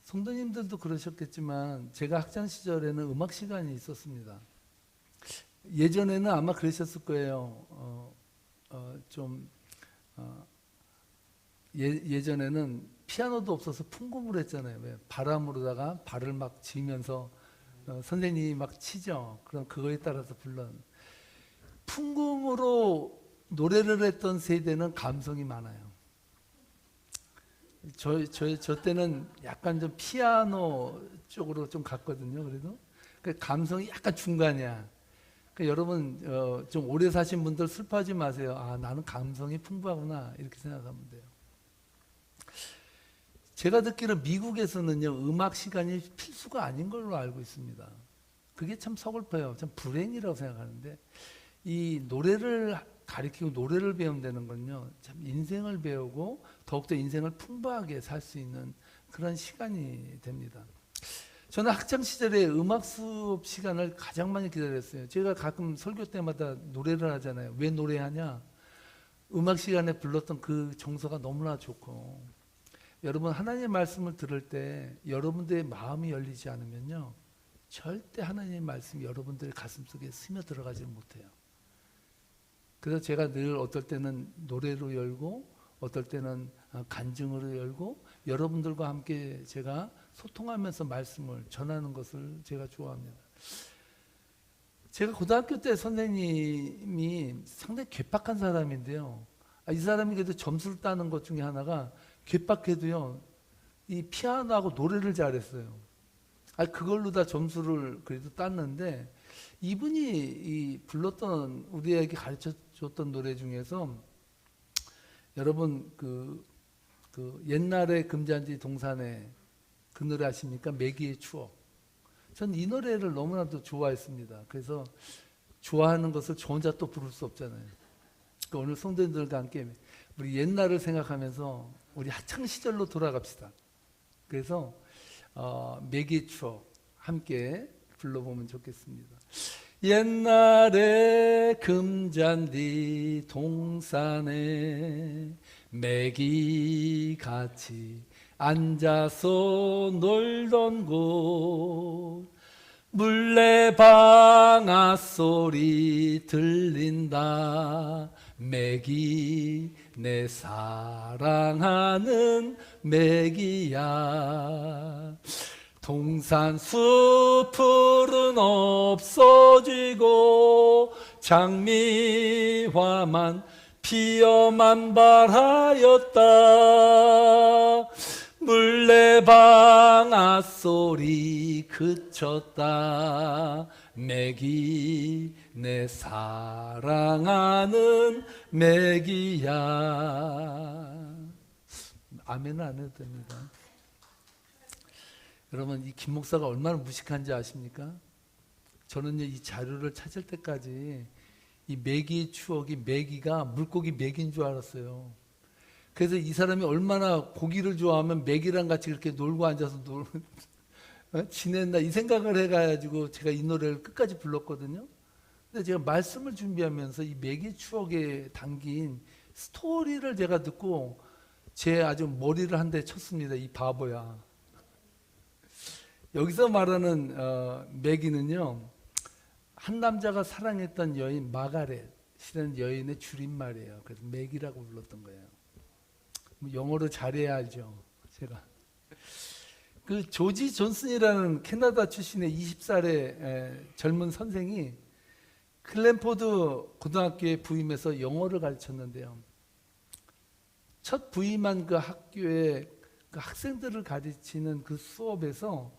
성도님들도 그러셨겠지만 제가 학창 시절에는 음악 시간이 있었습니다. 예전에는 아마 그러셨을 거예요. 예전에는 피아노도 없어서 풍금을 했잖아요. 왜? 바람으로다가 발을 막 쥐면서 선생님이 막 치죠. 그럼 그거에 따라서 불러. 풍금으로 노래를 했던 세대는 감성이 많아요. 저 때는 약간 좀 피아노 쪽으로 좀 갔거든요. 그래도 그 감성이 약간 중간이야. 그러니까 여러분 좀 오래 사신 분들 슬퍼하지 마세요. 아, 나는 감성이 풍부하구나 이렇게 생각하면 돼요. 제가 듣기로 미국에서는요 음악 시간이 필수가 아닌 걸로 알고 있습니다. 그게 참 서글퍼요. 참 불행이라고 생각하는데 이 노래를 가르치고 노래를 배운다는 건요 참 인생을 배우고 더욱더 인생을 풍부하게 살 수 있는 그런 시간이 됩니다. 저는 학창 시절에 음악 수업 시간을 가장 많이 기다렸어요. 제가 가끔 설교 때마다 노래를 하잖아요. 왜 노래하냐? 음악 시간에 불렀던 그 정서가 너무나 좋고, 여러분 하나님의 말씀을 들을 때 여러분들의 마음이 열리지 않으면요 절대 하나님의 말씀이 여러분들의 가슴속에 스며들어가지 못해요. 그래서 제가 늘 어떨 때는 노래로 열고 어떨 때는 간증으로 열고 여러분들과 함께 제가 소통하면서 말씀을 전하는 것을 제가 좋아합니다. 제가 고등학교 때 선생님이 상당히 괴팍한 사람인데요. 이 사람이 그래도 점수를 따는 것 중에 하나가 괴팍해도요 이 피아노하고 노래를 잘했어요. 그걸로 다 점수를 그래도 땄는데, 이분이 이 불렀던 우리에게 가르쳐 줬던 노래 중에서 여러분 그 옛날에 금잔디 동산에 그 노래 아십니까? 매기의 추억. 전 이 노래를 너무나도 좋아했습니다. 그래서 좋아하는 것을 저 혼자 또 부를 수 없잖아요. 그러니까 오늘 성도님들과 함께 우리 옛날을 생각하면서 우리 학창 시절로 돌아갑시다. 그래서 매기의 추억 함께 불러보면 좋겠습니다. 옛날에 금잔디 동산에 매기같이 앉아서 놀던 곳, 물레방아 소리 들린다. 매기 내 사랑하는 매기야. 동산 숲풀은 없어지고 장미화만 피어 만발하였다. 물레방아 소리 그쳤다. 매기 내 사랑하는 매기야. 아멘은 안 해도 됩니다. 여러분 이 김 목사가 얼마나 무식한지 아십니까? 저는요 이 자료를 찾을 때까지 이 매기의 추억이 매기가 물고기 매기인 줄 알았어요. 그래서 이 사람이 얼마나 고기를 좋아하면 매기랑 같이 그렇게 놀고 앉아서 지냈나 이 생각을 해가지고 제가 이 노래를 끝까지 불렀거든요. 근데 제가 말씀을 준비하면서 이 매기의 추억에 담긴 스토리를 제가 듣고 제 아주 머리를 한 대 쳤습니다. 이 바보야. 여기서 말하는 매기는요 한 남자가 사랑했던 여인 마가렛이라는 여인의 줄임말이에요. 그래서 매기라고 불렀던 거예요. 영어로 잘해야 알죠. 제가 그 조지 존슨이라는 캐나다 출신의 20살의 젊은 선생이 클랜포드 고등학교에 부임해서 영어를 가르쳤는데요. 첫 부임한 그 학교에 그 학생들을 가르치는 그 수업에서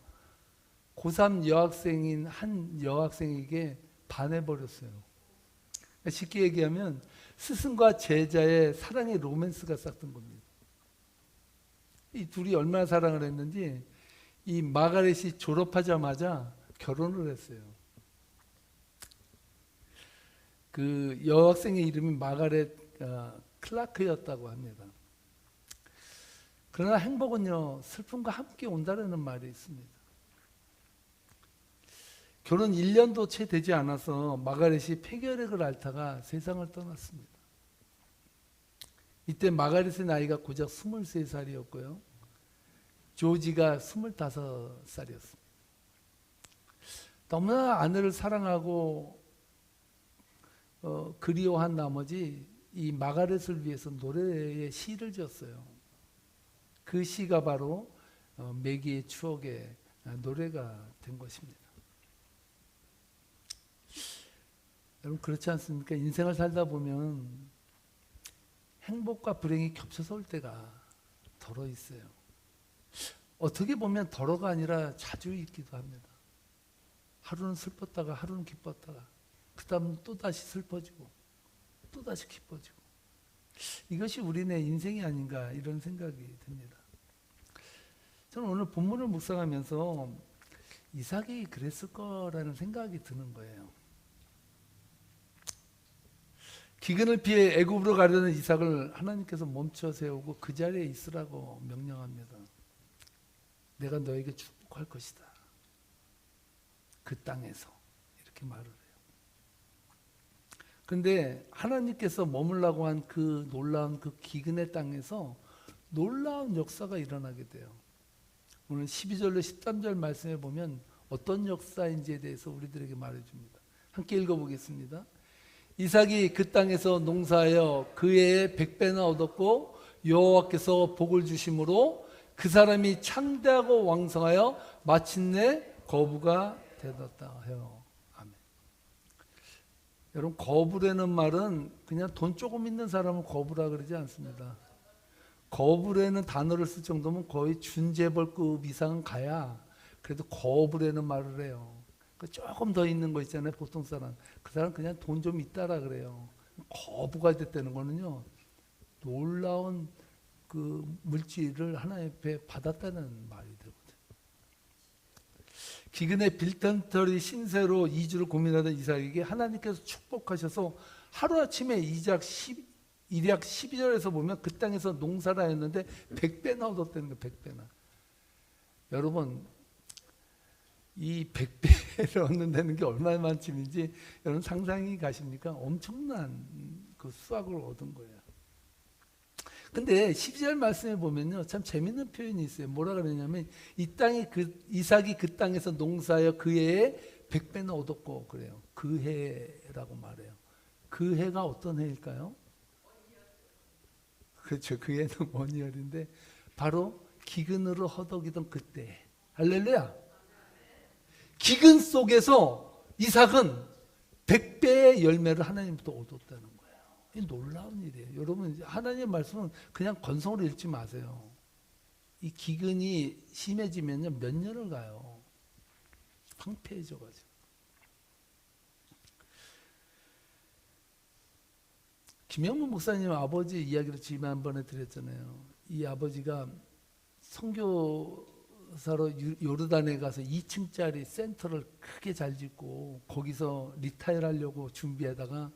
고3 여학생인 한 여학생에게 반해버렸어요. 쉽게 얘기하면 스승과 제자의 사랑의 로맨스가 싹튼 겁니다. 이 둘이 얼마나 사랑을 했는지 이 마가렛이 졸업하자마자 결혼을 했어요. 그 여학생의 이름이 마가렛 클라크였다고 합니다. 그러나 행복은요 슬픔과 함께 온다는 말이 있습니다. 결혼 1년도 채 되지 않아서 마가렛이 폐결핵을 앓다가 세상을 떠났습니다. 이때 마가렛의 나이가 고작 23살이었고요. 조지가 25살이었습니다. 너무나 아내를 사랑하고 그리워한 나머지 이 마가렛을 위해서 노래의 시를 지었어요. 그 시가 바로 매기의 추억의 노래가 된 것입니다. 여러분 그렇지 않습니까? 인생을 살다 보면 행복과 불행이 겹쳐서 올 때가 덜어 있어요. 어떻게 보면 덜어가 아니라 자주 있기도 합니다. 하루는 슬펐다가 하루는 기뻤다가 그 다음 또다시 슬퍼지고 또다시 기뻐지고 이것이 우리네 인생이 아닌가 이런 생각이 듭니다. 저는 오늘 본문을 묵상하면서 이삭이 그랬을 거라는 생각이 드는 거예요. 기근을 피해 애굽으로 가려는 이삭을 하나님께서 멈춰 세우고 그 자리에 있으라고 명령합니다. 내가 너에게 축복할 것이다. 그 땅에서 이렇게 말을 해요. 근데 하나님께서 머물라고 한 그 놀라운 그 기근의 땅에서 놀라운 역사가 일어나게 돼요. 오늘 12절로 13절 말씀에 보면 어떤 역사인지에 대해서 우리들에게 말해줍니다. 함께 읽어보겠습니다. 이삭이 그 땅에서 농사하여 그 해에 100배나 얻었고 여호와께서 복을 주심으로 그 사람이 창대하고 왕성하여 마침내 거부가 되었다 해요. 아멘. 여러분 거부라는 말은 그냥 돈 조금 있는 사람은 거부라 그러지 않습니다. 거부라는 단어를 쓸 정도면 거의 준재벌급 이상은 가야 그래도 거부라는 말을 해요. 조금 더 있는 거 있잖아요. 보통 사람. 그 사람 그냥 돈 좀 있다라 그래요. 거부가 됐다는 거는요. 놀라운 그 물질을 하나님 앞에 받았다는 말이 되거든요. 기근의 빌턴터리 신세로 2주를 고민하던 이삭에게 하나님께서 축복하셔서 하루아침에 일약 12절에서 보면 그 땅에서 농사를 했는데 100배나 얻었다는 거예요. 100배나. 여러분 이 100배를 얻는다는 게 얼마나 많지인지 여러분 상상이 가십니까? 엄청난 그 수확을 얻은 거예요. 근데 12절 말씀에 보면요, 참 재밌는 표현이 있어요. 뭐라 그러냐면 이삭이 그 땅에서 농사하여 그 해에 100배나 얻었고 그래요. 그 해라고 말해요. 그 해가 어떤 해일까요? 그렇죠. 그 해는 원이열인데 바로 기근으로 허덕이던 그때. 할렐루야. 기근 속에서 이삭은 100배의 열매를 하나님부터 얻었다는 거예요. 이 놀라운 일이에요. 여러분 하나님의 말씀은 그냥 건성으로 읽지 마세요. 이 기근이 심해지면 몇 년을 가요. 황폐해져가지고. 김영문 목사님 아버지 이야기를 지난번에 드렸잖아요. 이 아버지가 선교사로 요르단에 가서 2층짜리 센터를 크게 잘 짓고 거기서 리타일 하려고 준비하다가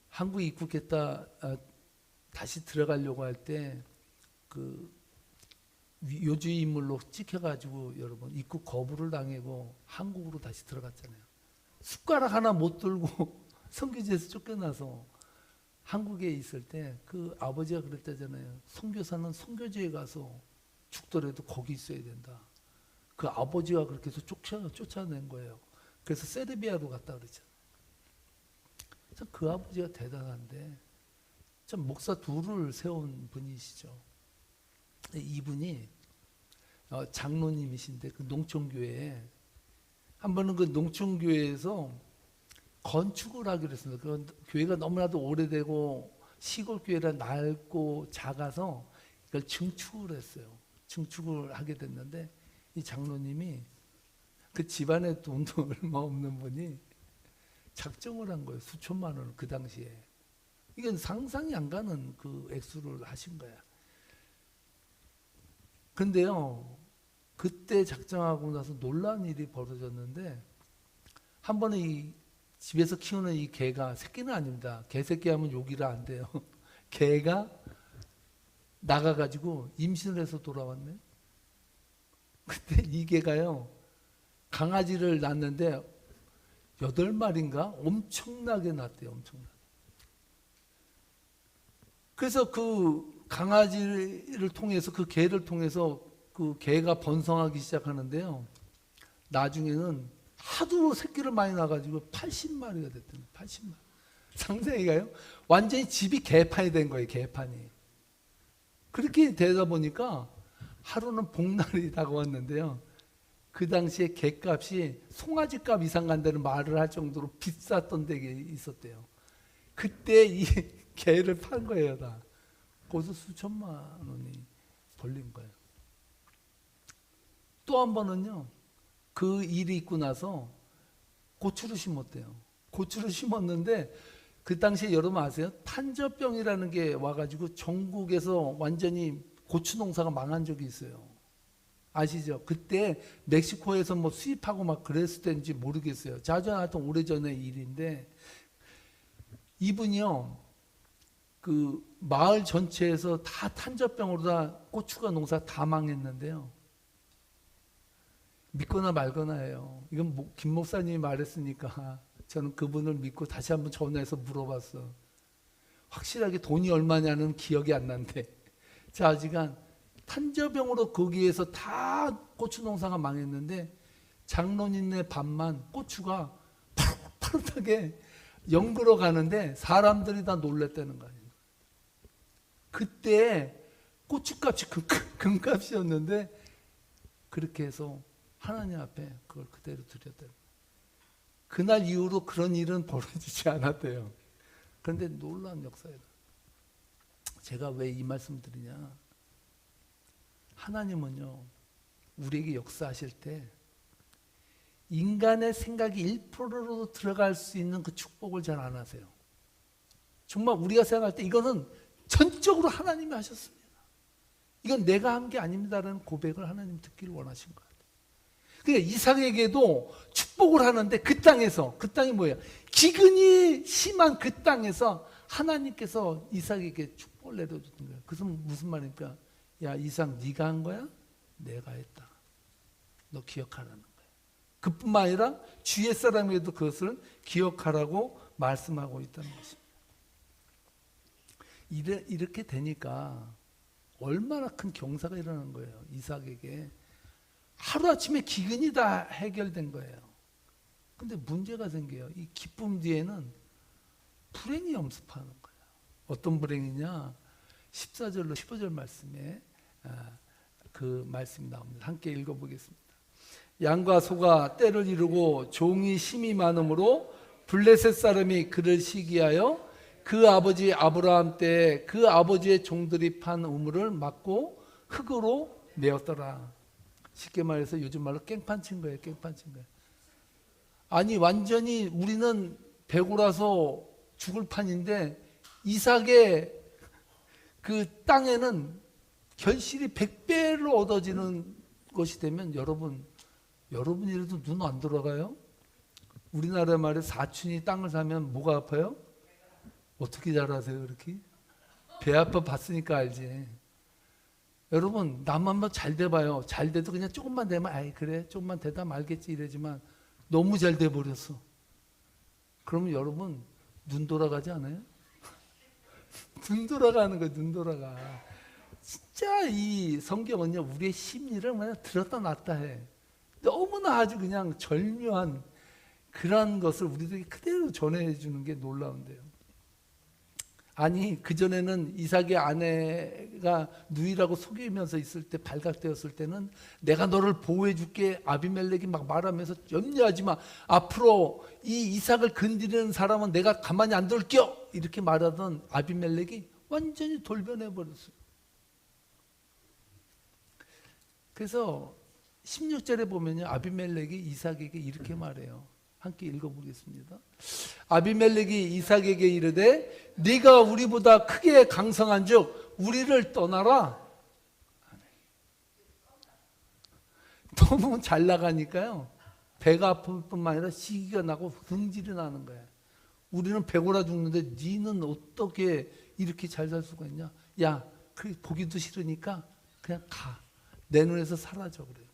한국에 입국했다 다시 들어가려고 할 때 그 요주의 인물로 찍혀가지고 여러분 입국 거부를 당하고 한국으로 다시 들어갔잖아요. 숟가락 하나 못 들고 선교지에서 쫓겨나서 한국에 있을 때 그 아버지가 그랬다잖아요. 선교사는 선교지에 가서 죽더라도 거기 있어야 된다. 그 아버지가 그렇게 해서 쫓아낸 거예요. 그래서 세르비아로 갔다 그러잖아요. 참 그 아버지가 대단한데 참 목사 둘을 세운 분이시죠. 이분이 장로님이신데 그 농촌교회에 한 번은 그 농촌교회에서 건축을 하기로 했습니다. 그 교회가 너무나도 오래되고 시골 교회라 낡고 작아서 이걸 증축을 했어요. 증축을 하게 됐는데 이 장로님이 그 집안에 돈도 얼마 없는 분이 작정을 한 거예요. 수천만 원을 그 당시에. 이건 상상이 안 가는 그 액수를 하신 거야. 근데요, 그때 작정하고 나서 놀라운 일이 벌어졌는데 한 번에 이 집에서 키우는 이 개가, 새끼는 아닙니다. 개새끼 하면 욕이라 안 돼요. 개가 나가가지고 임신을 해서 돌아왔네. 그때 이 개가요, 강아지를 낳았는데 8마리인가? 엄청나게 낳았대요. 엄청나게. 그래서 그 강아지를 통해서 그 개를 통해서 그 개가 번성하기 시작하는데요. 나중에는 하도 새끼를 많이 낳아가지고 80마리가 됐대요. 80마리. 상상이가요? 완전히 집이 개판이 된 거예요. 개판이. 그렇게 되다 보니까 하루는 복날이 다가왔는데요. 그 당시에 개값이 송아지값 이상 간다는 말을 할 정도로 비쌌던 데가 있었대요. 그때 이 개를 판 거예요. 다. 거기서 수천만 원이 벌린 거예요. 또 한 번은요. 그 일이 있고 나서 고추를 심었대요. 고추를 심었는데 그 당시에 여러분 아세요? 탄저병이라는 게 와가지고 전국에서 완전히 고추 농사가 망한 적이 있어요. 아시죠? 그때 멕시코에서 뭐 수입하고 막 그랬을 때인지 모르겠어요. 자주 하여튼 오래전의 일인데 이분이요. 그 마을 전체에서 다 탄저병으로 다 고추가 농사 다 망했는데요. 믿거나 말거나예요. 이건 김 목사님이 말했으니까 저는 그분을 믿고 다시 한번 전화해서 물어봤어. 확실하게 돈이 얼마냐는 기억이 안 난대. 자, 아직은 탄저병으로 거기에서 다 고추 농사가 망했는데 장로님네 반만 고추가 파릇파릇하게 연그러 가는데 사람들이 다 놀랬다는 거 아니에요. 그때 고추값이 금값이었는데 그렇게 해서 하나님 앞에 그걸 그대로 드렸대요. 그날 이후로 그런 일은 벌어지지 않았대요. 그런데 놀라운 역사예요. 제가 왜 이 말씀 드리냐. 하나님은요. 우리에게 역사하실 때 인간의 생각이 1%로도 들어갈 수 있는 그 축복을 잘 안 하세요. 정말 우리가 생각할 때 이거는 전적으로 하나님이 하셨습니다. 이건 내가 한 게 아닙니다라는 고백을 하나님 듣기를 원하신 것 같아요. 그러니까 이삭에게도 축복을 하는데 그 땅에서, 그 땅이 뭐예요? 기근이 심한 그 땅에서 하나님께서 이삭에게 축복을 내려줬던 거예요. 그래서 무슨 말입니까? 야, 이삭 네가 한 거야? 내가 했다. 너 기억하라는 거예요. 그뿐만 아니라 주위의 사람에게도 그것을 기억하라고 말씀하고 있다는 것입니다. 이렇게 되니까 얼마나 큰 경사가 일어나는 거예요. 이삭에게. 하루아침에 기근이 다 해결된 거예요. 근데 문제가 생겨요. 이 기쁨 뒤에는 불행이 엄습하는 거예요. 어떤 불행이냐? 14절로 15절 말씀에 그 말씀이 나옵니다. 함께 읽어보겠습니다. 양과 소가 때를 이루고 종이 심이 많으므로 블레셋 사람이 그를 시기하여 그 아버지 아브라함 때 그 아버지의 종들이 판 우물을 막고 흙으로 메었더라. 쉽게 말해서 요즘 말로 깽판 친 거예요. 깽판 친 거예요. 아니 완전히 우리는 배고라서 죽을 판인데 이삭의 그 땅에는 결실이 100배로 얻어지는 것이 되면 여러분이라도 눈 안 돌아가요? 우리나라 말에 사촌이 땅을 사면 뭐가 아파요? 어떻게 잘 아세요 그렇게? 배 아파 봤으니까 알지. 여러분 남만 잘 돼봐요. 잘 돼도 그냥 조금만 되면 아이 그래 조금만 되다 말겠지 이러지만 너무 잘 돼버렸어. 그러면 여러분 눈 돌아가지 않아요? 눈 돌아가는 거예요. 눈 돌아가. 진짜 이 성경은요 우리의 심리를 그냥 들었다 놨다 해. 너무나 아주 그냥 절묘한 그런 것을 우리들에게 그대로 전해주는 게 놀라운데요. 아니 그전에는 이삭의 아내가 누이라고 속이면서 있을 때 발각되었을 때는 내가 너를 보호해 줄게 아비멜렉이 막 말하면서 염려하지 마 앞으로 이 이삭을 건드리는 사람은 내가 가만히 안 둘게요 이렇게 말하던 아비멜렉이 완전히 돌변해 버렸어요. 그래서 16절에 보면요 아비멜렉이 이삭에게 이렇게 말해요. 함께 읽어보겠습니다. 아비멜렉이 이삭에게 이르되 네가 우리보다 크게 강성한즉 우리를 떠나라. 너무 잘 나가니까요 배가 아플 뿐만 아니라 시기가 나고 흥질이 나는 거야. 우리는 배고라 죽는데 니는 어떻게 이렇게 잘 살 수가 있냐. 야 보기도 싫으니까 그냥 가. 내 눈에서 사라져 그래요.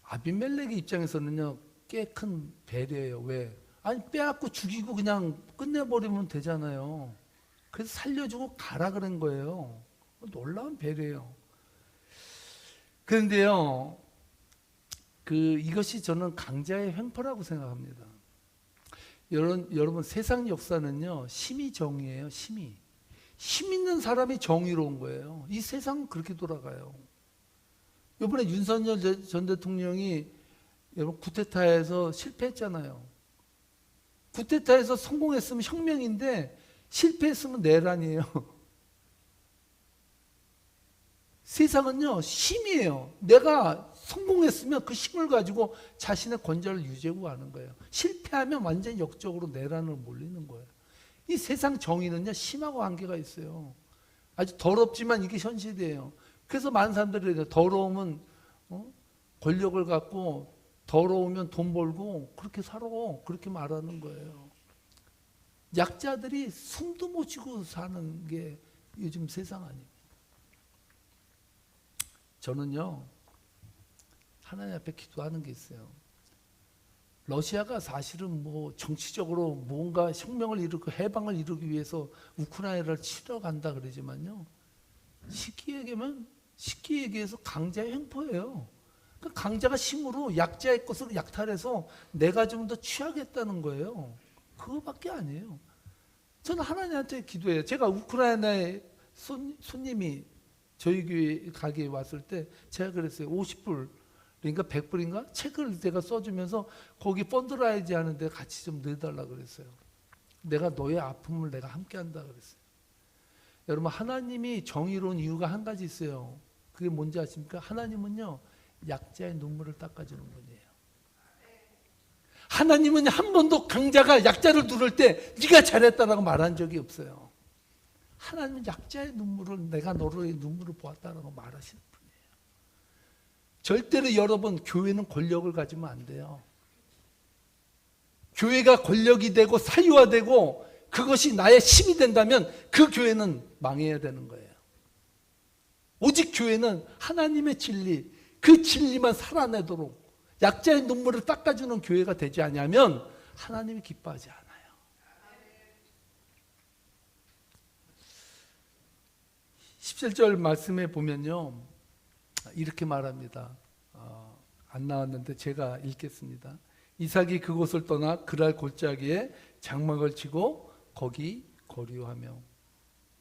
아비멜렉의 입장에서는요 꽤 큰 배려예요. 왜? 아니 빼앗고 죽이고 그냥 끝내버리면 되잖아요. 그래서 살려주고 가라 그런 거예요. 놀라운 배려예요. 그런데요, 이것이 저는 강자의 횡포라고 생각합니다. 여러분 세상 역사는요, 심이 정의예요. 힘 있는 사람이 정의로운 거예요. 이 세상은 그렇게 돌아가요. 이번에 윤석열 전 대통령이 여러분 쿠데타에서 실패했잖아요. 쿠데타에서 성공했으면 혁명인데 실패했으면 내란이에요. 세상은요, 힘이에요. 내가 성공했으면 그 힘을 가지고 자신의 권좌를 유지하고 가는 거예요. 실패하면 완전 역적으로 내란을 몰리는 거예요. 이 세상 정의는요, 힘하고 관계가 있어요. 아주 더럽지만 이게 현실이에요. 그래서 많은 사람들이 더러우면 권력을 갖고, 더러우면 돈 벌고 그렇게 살아, 그렇게 말하는 거예요. 약자들이 숨도 못 쉬고 사는 게 요즘 세상 아니에요. 저는요, 하나님 앞에 기도하는 게 있어요. 러시아가 사실은 뭐 정치적으로 뭔가 혁명을 이루고 해방을 이루기 위해서 우크라이나를 치러 간다 그러지만요, 쉽게 얘기해서 강자의 횡포예요. 그러니까 강자가 힘으로 약자의 것을 약탈해서 내가 좀 더 취하겠다는 거예요. 그거밖에 아니에요. 저는 하나님한테 기도해요. 제가 우크라이나에 손님이 저희 교회 가게에 왔을 때 제가 그랬어요. 50불, 그러니까 100불인가? 책을 제가 써주면서 거기 펀드라이즈 하는데 같이 좀 넣어달라고 그랬어요. 내가 너의 아픔을 내가 함께 한다 그랬어요. 여러분, 하나님이 정의로운 이유가 한 가지 있어요. 그게 뭔지 아십니까? 하나님은요, 약자의 눈물을 닦아주는 분이에요. 하나님은 한 번도 강자가 약자를 누를 때 네가 잘했다라고 말한 적이 없어요. 하나님은 약자의 눈물을, 내가 너의 눈물을 보았다라고 말하시는 분이에요. 절대로 여러분, 교회는 권력을 가지면 안 돼요. 교회가 권력이 되고 사유화되고 그것이 나의 힘이 된다면 그 교회는 망해야 되는 거예요. 오직 교회는 하나님의 진리, 그 진리만 살아내도록 약자의 눈물을 닦아주는 교회가 되지 않으면 하나님이 기뻐하지 않아요. 17절 말씀에 보면요, 이렇게 말합니다. 안 나왔는데 제가 읽겠습니다. 이삭이 그곳을 떠나 그랄 골짜기에 장막을 치고 거기 거류하며.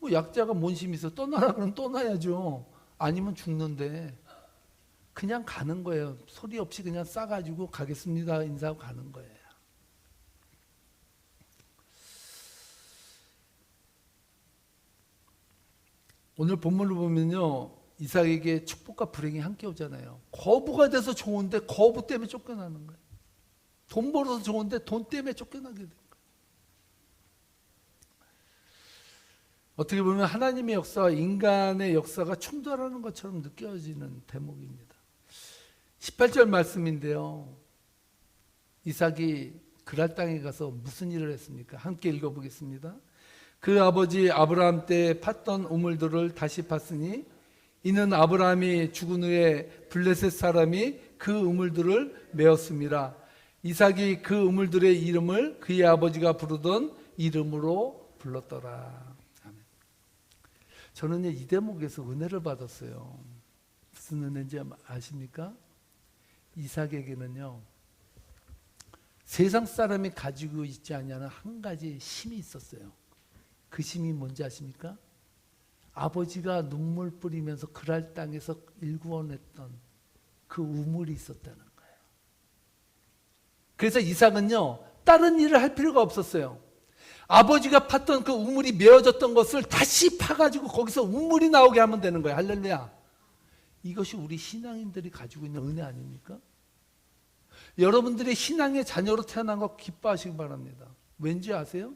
뭐 약자가 뭔 힘이 있어? 떠나라 그러면 떠나야죠. 아니면 죽는데 그냥 가는 거예요. 소리 없이 그냥 싸가지고 가겠습니다 인사하고 가는 거예요. 오늘 본문을 보면요, 이삭에게 축복과 불행이 함께 오잖아요. 거부가 돼서 좋은데 거부 때문에 쫓겨나는 거예요. 돈 벌어서 좋은데 돈 때문에 쫓겨나게 돼요. 어떻게 보면 하나님의 역사와 인간의 역사가 충돌하는 것처럼 느껴지는 대목입니다. 18절 말씀인데요, 이삭이 그랄 땅에 가서 무슨 일을 했습니까? 함께 읽어보겠습니다. 그 아버지 아브라함 때 팠던 우물들을 다시 팠으니 이는 아브라함이 죽은 후에 블레셋 사람이 그 우물들을 메었습니다. 이삭이 그 우물들의 이름을 그의 아버지가 부르던 이름으로 불렀더라. 아멘. 저는 이 대목에서 은혜를 받았어요. 무슨 은혜인지 아십니까? 이삭에게는요, 세상 사람이 가지고 있지 않냐는 한 가지 힘이 있었어요. 그 힘이 뭔지 아십니까? 아버지가 눈물 뿌리면서 그랄 땅에서 일구어냈던 그 우물이 있었다는 거예요. 그래서 이삭은요, 다른 일을 할 필요가 없었어요. 아버지가 팠던 그 우물이 메어졌던 것을 다시 파가지고 거기서 우물이 나오게 하면 되는 거예요. 할렐루야. 이것이 우리 신앙인들이 가지고 있는 은혜 아닙니까? 여러분들이 신앙의 자녀로 태어난 거 기뻐하시기 바랍니다. 왠지 아세요?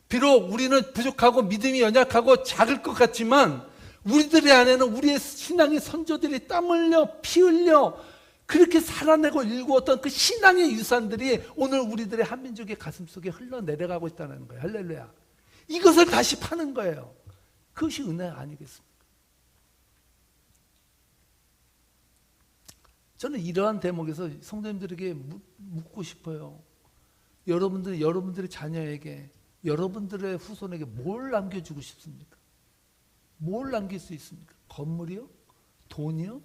비록 우리는 부족하고 믿음이 연약하고 작을 것 같지만 우리들의 안에는 우리의 신앙의 선조들이 땀 흘려 피 흘려 그렇게 살아내고 일구었던 그 신앙의 유산들이 오늘 우리들의 한민족의 가슴속에 흘러내려가고 있다는 거예요. 할렐루야. 이것을 다시 파는 거예요. 그것이 은혜 아니겠습니까? 저는 이러한 대목에서 성도님들에게 묻고 싶어요. 여러분들의 자녀에게, 여러분들의 후손에게 뭘 남겨주고 싶습니까? 뭘 남길 수 있습니까? 건물이요? 돈이요?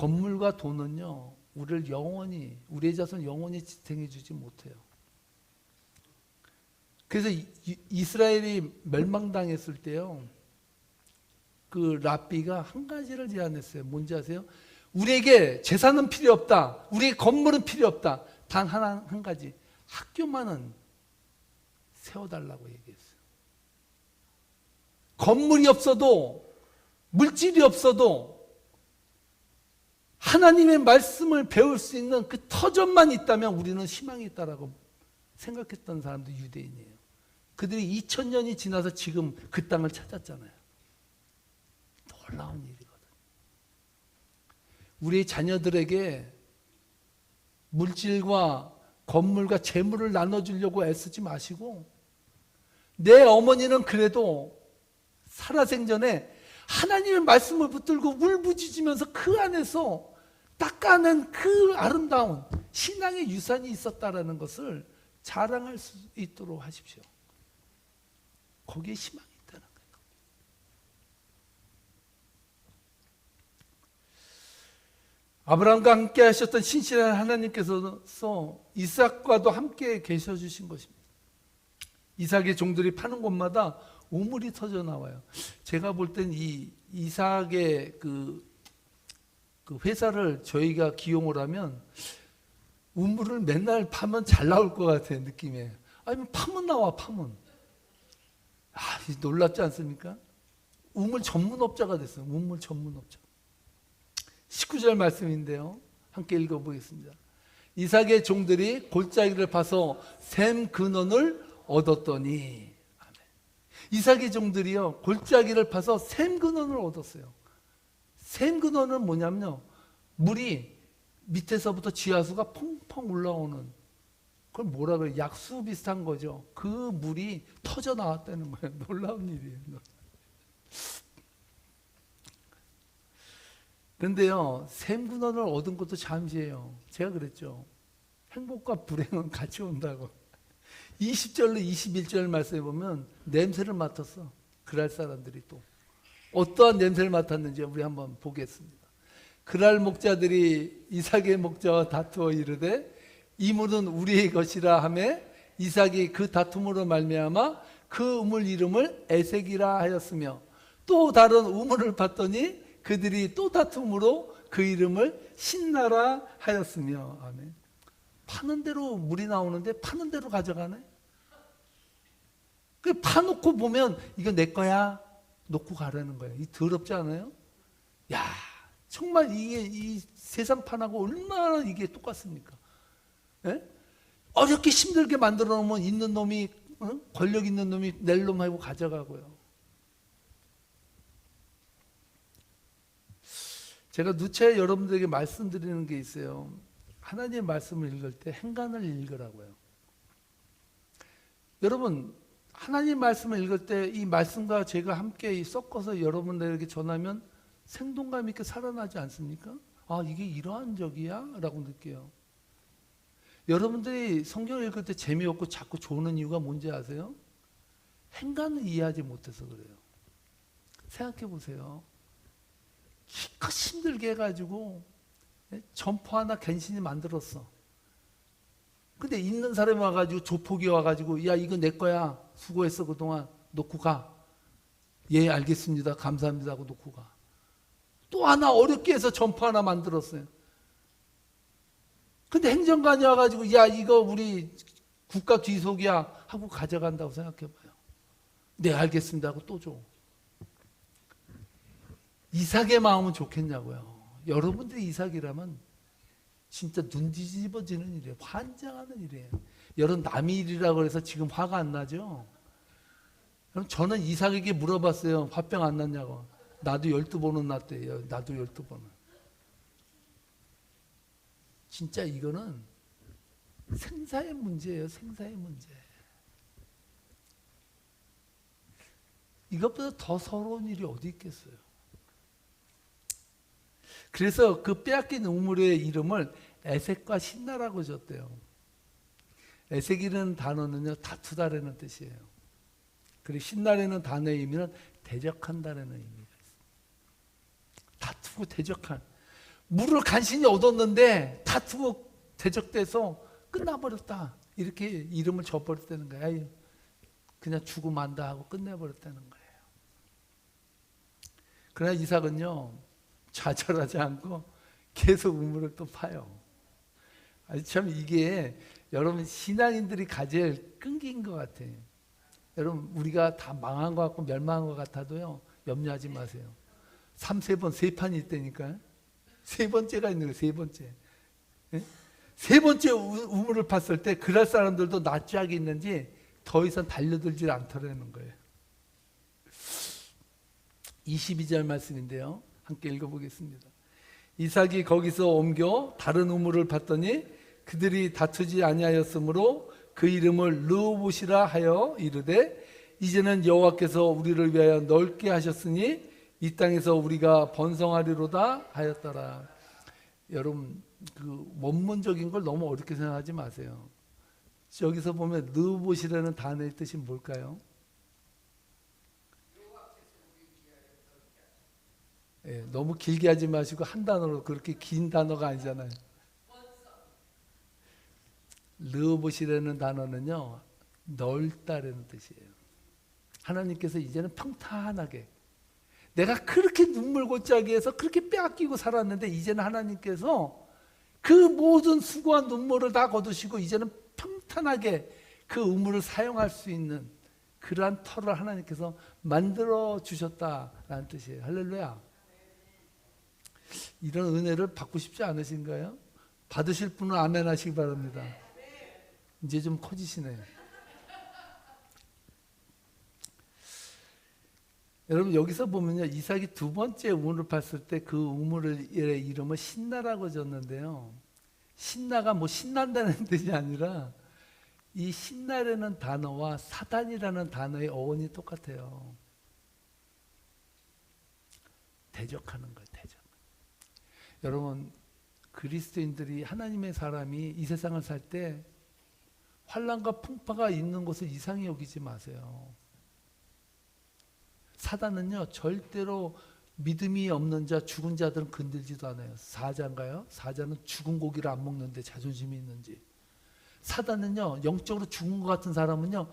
건물과 돈은요, 우리를 영원히, 우리의 자손 영원히 지탱해 주지 못해요. 그래서 이스라엘이 멸망당했을 때요, 그 랍비가 한 가지를 제안했어요. 뭔지 아세요? 우리에게 재산은 필요 없다. 우리에게 건물은 필요 없다. 단 한 가지, 학교만은 세워달라고 얘기했어요. 건물이 없어도, 물질이 없어도 하나님의 말씀을 배울 수 있는 그 터전만 있다면 우리는 희망이 있다라고 생각했던 사람도 유대인이에요. 그들이 2000년이 지나서 지금 그 땅을 찾았잖아요. 놀라운 일이거든요. 우리 자녀들에게 물질과 건물과 재물을 나눠주려고 애쓰지 마시고, 내 어머니는 그래도 살아생전에 하나님의 말씀을 붙들고 울부짖으면서 그 안에서 닦아낸 그 아름다운 신앙의 유산이 있었다라는 것을 자랑할 수 있도록 하십시오. 거기에 희망이 있다는 거예요. 아브라함과 함께 하셨던 신실한 하나님께서 이삭과도 함께 계셔 주신 것입니다. 이삭의 종들이 파는 곳마다 우물이 터져 나와요. 제가 볼 땐 이 이삭의 그 회사를 저희가 기용을 하면 우물을 맨날 파면 잘 나올 것 같아요, 느낌에. 아니면 파면 나와, 파면. 놀랍지 않습니까? 우물 전문업자가 됐어요. 우물 전문업자. 19절 말씀인데요, 함께 읽어보겠습니다. 이삭의 종들이 골짜기를 파서 샘 근원을 얻었더니, 아멘. 이삭의 종들이요, 골짜기를 파서 샘 근원을 얻었어요. 샘 근원은 뭐냐면요, 물이 밑에서부터 지하수가 펑펑 올라오는, 그걸 뭐라 그래요? 약수 비슷한 거죠. 그 물이 터져 나왔다는 거예요. 놀라운 일이에요. 그런데요, 샘 근원을 얻은 것도 잠시예요. 제가 그랬죠. 행복과 불행은 같이 온다고. 20절로 21절 말씀에 보면 냄새를 맡았어. 그랄 사람들이 또. 어떠한 냄새를 맡았는지 우리 한번 보겠습니다. 그랄 목자들이 이삭의 목자와 다투어 이르되 이 물은 우리의 것이라 하며 이삭이 그 다툼으로 말미암아 그 우물 이름을 에색이라 하였으며, 또 다른 우물을 봤더니 그들이 또 다툼으로 그 이름을 신나라 하였으며. 아멘. 파는 대로 물이 나오는데 파는 대로 가져가네. 그 파놓고 보면 이거 내 거야 놓고 가라는 거예요. 이 더럽지 않아요? 야, 정말 이게 이 세상판하고 얼마나 이게 똑같습니까? 예? 어렵게 힘들게 만들어 놓으면 있는 놈이, 권력 있는 놈이 낼 놈하고 가져가고요. 제가 누차 여러분들에게 말씀드리는 게 있어요. 하나님의 말씀을 읽을 때 행간을 읽으라고요. 여러분, 하나님 말씀을 읽을 때 이 말씀과 제가 함께 섞어서 여러분들에게 전하면 생동감 있게 살아나지 않습니까? 아, 이게 이러한 적이야? 라고 느껴요. 여러분들이 성경을 읽을 때 재미없고 자꾸 조는 이유가 뭔지 아세요? 행간을 이해하지 못해서 그래요. 생각해 보세요. 기껏 힘들게 해가지고 점포 하나 간신히 만들었어. 근데 있는 사람이 와가지고, 조폭이 와가지고, 야, 이거 내 거야. 수고했어, 그동안. 놓고 가. 예, 알겠습니다. 감사합니다. 하고 놓고 가. 또 하나 어렵게 해서 점포 하나 만들었어요. 근데 행정관이 와가지고, 야, 이거 우리 국가 귀속이야. 하고 가져간다고 생각해봐요. 네, 알겠습니다. 하고 또 줘. 이삭의 마음은 좋겠냐고요. 여러분들이 이삭이라면 진짜 눈 뒤집어지는 일이에요. 환장하는 일이에요. 여러분, 남의 일이라고 해서 지금 화가 안 나죠? 그럼 저는 이삭에게 물어봤어요. 화병 안 났냐고. 나도 12번은 났대요. 나도 12번은. 진짜 이거는 생사의 문제예요. 생사의 문제. 이것보다 더 서러운 일이 어디 있겠어요? 그래서 그 빼앗긴 우물의 이름을 에색과 신나라고 줬대요. 에색이라는 단어는요, 다투다라는 뜻이에요. 그리고 신나라는 단어의 의미는 대적한다라는 의미가 있어요. 다투고 대적한. 물을 간신히 얻었는데 다투고 대적돼서 끝나버렸다. 이렇게 이름을 줘버렸다는 거야. 아유, 그냥 죽고 만다 하고 끝내버렸다는 거예요. 그러나 이삭은요, 좌절하지 않고 계속 우물을 또 파요. 아주 참 이게 여러분 신앙인들이 가질 끈기인 것 같아요. 여러분 우리가 다 망한 것 같고 멸망한 것 같아도요, 염려하지 마세요. 3-4번, 3판이 있다니까요. 세 번째가 있는 거예요. 세 번째. 네? 세 번째 우물을 팠을 때 그럴 사람들도 낯짝이 있는지 더 이상 달려들지 않더라는 거예요. 22절 말씀인데요. 함께 읽어보겠습니다. 이삭이 거기서 옮겨 다른 우물을 팠더니 그들이 다투지 아니하였으므로 그 이름을 르호봇이라 하여 이르되 이제는 여호와께서 우리를 위하여 넓게 하셨으니 이 땅에서 우리가 번성하리로다 하였더라. 여러분 그 원문적인 걸 너무 어렵게 생각하지 마세요. 여기서 보면 르호봇이라는 단어의 뜻이 뭘까요? 예, 너무 길게 하지 마시고 한 단어로, 그렇게 긴 단어가 아니잖아요. 르호봇이라는 단어는요, 넓다라는 뜻이에요. 하나님께서 이제는 평탄하게, 내가 그렇게 눈물고짜기 해서 그렇게 빼앗기고 살았는데 이제는 하나님께서 그 모든 수고와 눈물을 다 거두시고 이제는 평탄하게 그 우물을 사용할 수 있는 그러한 터를 하나님께서 만들어 주셨다라는 뜻이에요. 할렐루야. 이런 은혜를 받고 싶지 않으신가요? 받으실 분은 아멘 하시기 바랍니다. 이제 좀 커지시네요. 여러분 여기서 보면요, 이삭이 두 번째 우물을 팠을 때 그 우물의 이름을 신나라고 졌는데요, 신나가 뭐 신난다는 뜻이 아니라 이 신나라는 단어와 사단이라는 단어의 어원이 똑같아요. 대적하는 거예요. 대적. 여러분 그리스도인들이, 하나님의 사람이 이 세상을 살 때 환난과 풍파가 있는 것을 이상히 여기지 마세요. 사단은요 절대로 믿음이 없는 자, 죽은 자들은 건들지도 않아요. 사자인가요? 사자는 죽은 고기를 안 먹는데 자존심이 있는지. 사단은요 영적으로 죽은 것 같은 사람은요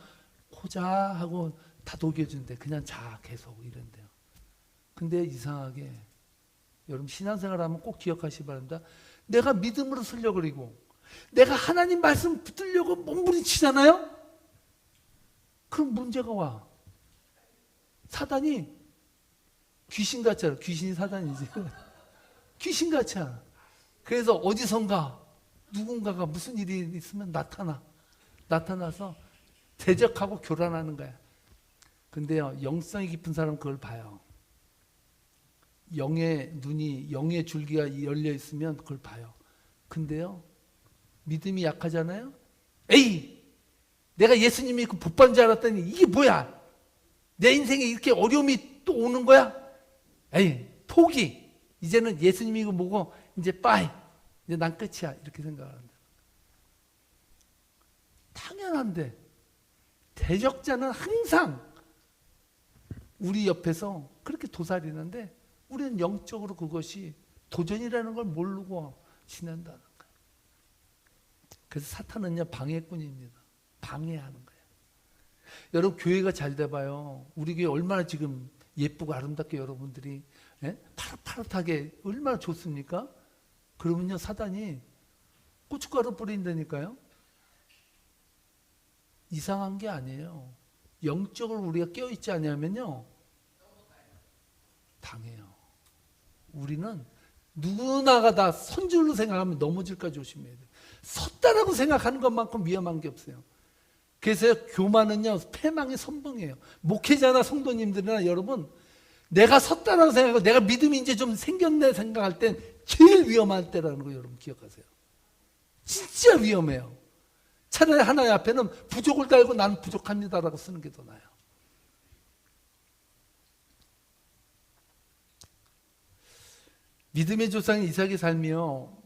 고자 하고 다독여준대. 그냥 자 계속 이런대요. 근데 이상하게 여러분 신앙생활하면 꼭 기억하시기 바랍니다. 내가 믿음으로 쓰려고 그리고 내가 하나님 말씀 붙들려고 몸부림치잖아요. 그럼 문제가 와. 사단이 귀신같이 알아. 귀신이 사단이지. 귀신같이 알아. 그래서 어디선가 누군가가 무슨 일이 있으면 나타나서 대적하고 교란하는 거야. 근데요 영성이 깊은 사람은 그걸 봐요. 영의 눈이, 영의 줄기가 열려 있으면 그걸 봐요. 근데요 믿음이 약하잖아요. 에이, 내가 예수님 믿고 복 받은 줄 알았더니 이게 뭐야? 내 인생에 이렇게 어려움이 또 오는 거야? 에이, 포기. 이제는 예수님 믿고 뭐고 이제 빠이. 이제 난 끝이야. 이렇게 생각한다. 당연한데 대적자는 항상 우리 옆에서 그렇게 도사리는데 우리는 영적으로 그것이 도전이라는 걸 모르고 지낸다는 거예요. 그래서 사탄은요 방해꾼입니다. 방해하는 거예요. 여러분 교회가 잘 돼봐요. 우리 교회 얼마나 지금 예쁘고 아름답게 여러분들이 파릇파릇하게 얼마나 좋습니까? 그러면요 사단이 고춧가루 뿌린다니까요. 이상한 게 아니에요. 영적으로 우리가 깨어있지 않으면요 당해요. 우리는 누구나가 다 선줄로 생각하면 넘어질까 조심해야 돼요. 섰다라고 생각하는 것만큼 위험한 게 없어요. 그래서 교만은요 패망의 선봉이에요. 목회자나 성도님들이나 여러분, 내가 섰다라고 생각하고 내가 믿음이 이제 좀 생겼네 생각할 땐 제일 위험할 때라는 거 여러분 기억하세요. 진짜 위험해요. 차라리 하나님 앞에는 부족을 달고 나는 부족합니다라고 쓰는 게 더 나아요. 믿음의 조상 이삭의 삶이요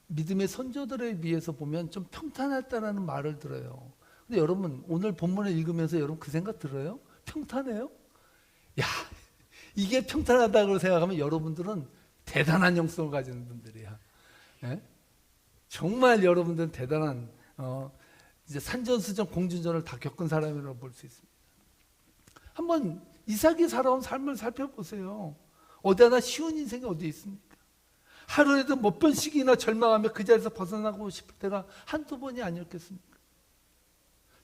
믿음의 선조들에 비해서 보면 좀 평탄했다는 말을 들어요. 근데 여러분 오늘 본문을 읽으면서 여러분 그 생각 들어요? 평탄해요? 야, 이게 평탄하다고 생각하면 여러분들은 대단한 영성을 가지는 분들이야. 예? 정말 여러분들은 대단한 이제 산전수전 공중전을 다 겪은 사람이라고 볼 수 있습니다. 한번 이삭이 살아온 삶을 살펴보세요. 어디 하나 쉬운 인생이 어디 있습니까? 하루에도 몇 번씩이나 절망하며 그 자리에서 벗어나고 싶을 때가 한두 번이 아니었겠습니까?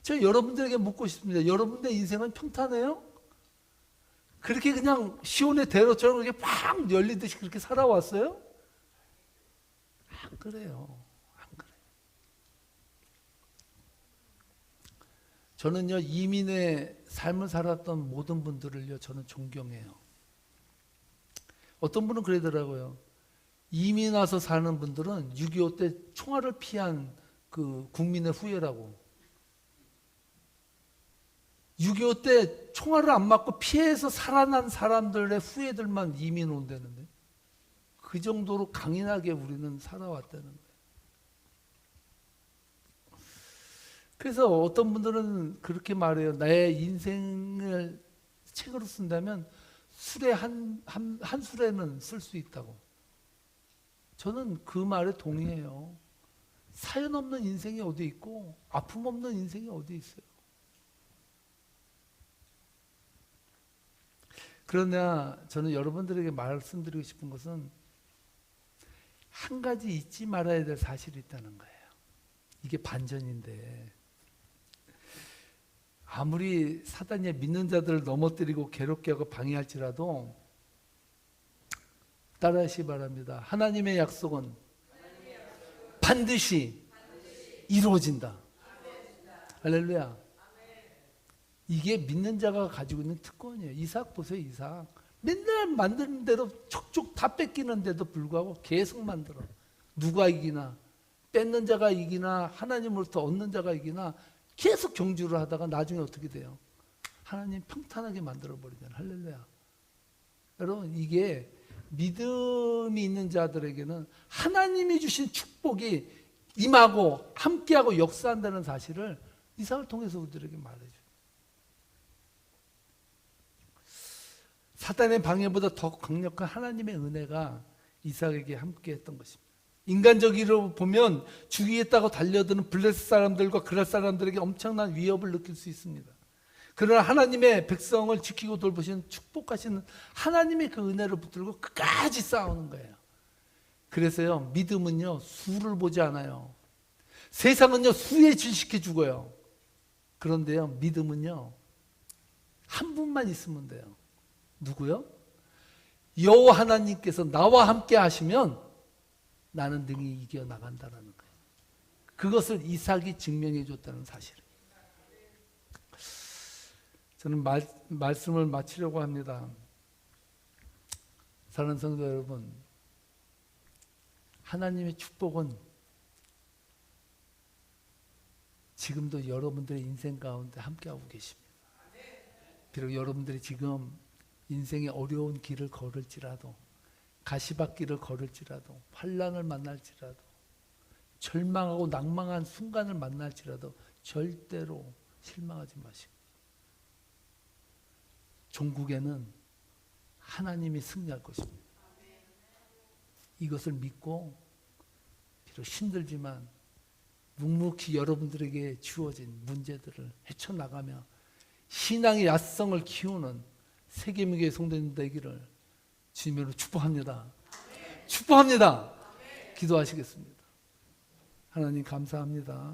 제가 여러분들에게 묻고 싶습니다. 여러분들의 인생은 평탄해요? 그렇게 그냥 시온의 대로처럼 그렇게 팍 열리듯이 그렇게 살아왔어요? 안 그래요. 안 그래요. 저는요, 이민의 삶을 살았던 모든 분들을요, 저는 존경해요. 어떤 분은 그러더라고요. 이민 와서 사는 분들은 6.25 때 총알을 피한 그 국민의 후예라고. 6.25 때 총알을 안 맞고 피해서 살아난 사람들의 후예들만 이민 온다는데, 그 정도로 강인하게 우리는 살아왔다는 거예요. 그래서 어떤 분들은 그렇게 말해요. 나의 인생을 책으로 쓴다면 술에 한 술에는 쓸 수 있다고. 저는 그 말에 동의해요. 사연 없는 인생이 어디 있고 아픔 없는 인생이 어디 있어요. 그러나 저는 여러분들에게 말씀드리고 싶은 것은 한 가지 잊지 말아야 될 사실이 있다는 거예요. 이게 반전인데, 아무리 사단이 믿는 자들을 넘어뜨리고 괴롭게 하고 방해할지라도 따라하시기 바랍니다. 하나님의 약속은 반드시 이루어진다. 할렐루야. 이게 믿는 자가 가지고 있는 특권이에요. 이삭 보세요. 이삭 맨날 만드는 대로 촉촉 다 뺏기는데도 불구하고 계속 만들어. 누가 이기나, 뺏는 자가 이기나 하나님으로부터 얻는 자가 이기나 계속 경주를 하다가 나중에 어떻게 돼요? 하나님 평탄하게 만들어버리잖아요. 할렐루야. 여러분, 이게 믿음이 있는 자들에게는 하나님이 주신 축복이 임하고 함께하고 역사한다는 사실을 이삭을 통해서 우리들에게 말해줘요. 사단의 방해보다 더 강력한 하나님의 은혜가 이삭에게 함께했던 것입니다. 인간적으로 보면 죽이겠다고 달려드는 블레셋 사람들과 그랄 사람들에게 엄청난 위협을 느낄 수 있습니다. 그러나 하나님의 백성을 지키고 돌보시는 축복하시는 하나님의 그 은혜를 붙들고 끝까지 싸우는 거예요. 그래서요, 믿음은요 수를 보지 않아요. 세상은요 수에 질식해 죽어요. 그런데요, 믿음은요 한 분만 있으면 돼요. 누구요? 여호와 하나님께서 나와 함께 하시면 나는 능히 이겨나간다는 거예요. 그것을 이삭이 증명해 줬다는 사실입니다. 저는 말씀을 마치려고 합니다. 사랑하는 성도 여러분, 하나님의 축복은 지금도 여러분들의 인생 가운데 함께하고 계십니다. 비록 여러분들이 지금 인생의 어려운 길을 걸을지라도, 가시밭길을 걸을지라도, 환난을 만날지라도, 절망하고 낭망한 순간을 만날지라도 절대로 실망하지 마시고, 종국에는 하나님이 승리할 것입니다. 이것을 믿고 비록 힘들지만 묵묵히 여러분들에게 주어진 문제들을 헤쳐나가며 신앙의 야성을 키우는 세계민교회 성도님 되기를 주님으로 축복합니다. 축복합니다. 기도하시겠습니다. 하나님 감사합니다.